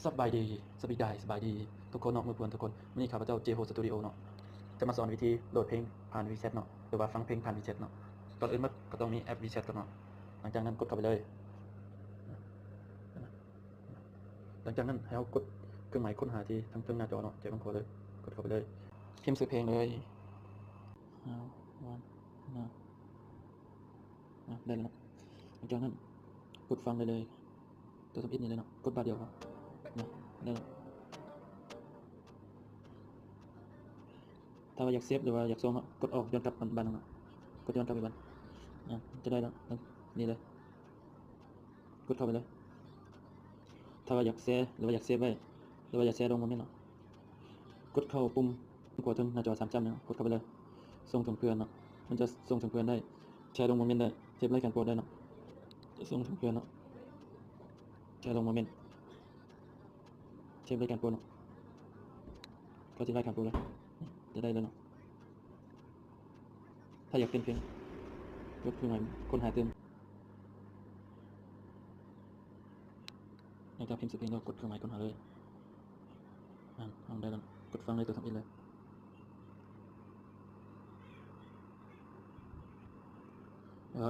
สบายดีสบายดีทุกคนเนาะมือเพื่อนทุกคนวันนี้ข้าพเจ้าเจโฮสตูดิโอเนาะจะมาสอนวิธีโหลดเพลงผ่านวีแชทเนาะหรือว่าฟังเพลงผ่านวีแชทเนาะก่อนอื่นมันก็ต้องมีแอปวีแชทก่อนเนาะหลังจากนั้นกดเข้าไปเลยหลังจากนั้นให้เรากดเครื่องหมายค้นหาที่ทั้งหน้าจอเนาะเจอของขวาเลยกดเข้าไปเลยพิมพ์ชื่อเพลงเลยวันนะได้แล้วเนาะหลังจากนั้นกดฟังเลยตัวสมอิดนี่เลยเนาะกดบาร์เดียวครับนะได้แล้วถ้าว่าอยากเซฟหรือว่าอยากส่งกดออกย้อนกลับบันเนาะกดย้อนกลับไปบันจะได้แล้วนี่เลยกดเข้าไปเลยถ้าว่าอยากแชร์หรือว่าอยากเซฟไว้หรือว่าอยากแชร์ลงโมเมนต์เนาะกดเข้าปุ่มกดถึงหน้าจอ3จั่มเนาะกดเข้าไปเลยส่งถึงเพื่อนเนาะมันจะส่งถึงเพื่อนได้แชร์ลงโมเมนต์ได้เซฟรายการโปรดได้เนาะจะส่งถึงเพื่อนเนาะแชร์ลงโมเมนต์เซฟรายการโปรดเนาะก็จะรายการโปรดเลยจะได้เลยเนาะถ้าอยากเต้นเพลงกดเครื่องหมายค้นหาเติมหลังจากพิมพ์ชื่อเพลงแล้วกดเครื่องหมายค้นหาเลยเอาได้แล้วกดฟังเลยตัวทำอินเลย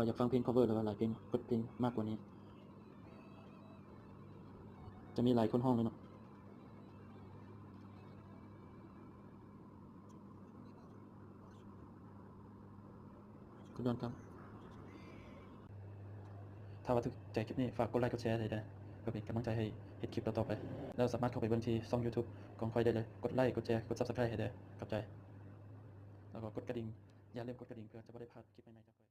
อยากฟังเพลง cover หรือว่าหลายเพลงกดเพลงมากกว่านี้จะมีหลายคนห้องเลยเนาะกดย้อนครับถ้าว่าถูกใจคลิปนี้ฝากกดไลค์กดแชร์เลยนะเพื่อเป็นกำลังใจให้เห็นคลิปต่อๆไปแล้วสามารถเข้าไปเบิ่งที่ช่อง YouTube ของค่อยได้เลยกดไลค์กดแชร์กด Subscribe ให้เด้อขอบใจแล้วก็กดกระดิ่งอย่าลืมกดกระดิ่งเพื่อจะไม่ได้พลาดคลิปใหม่ๆจาก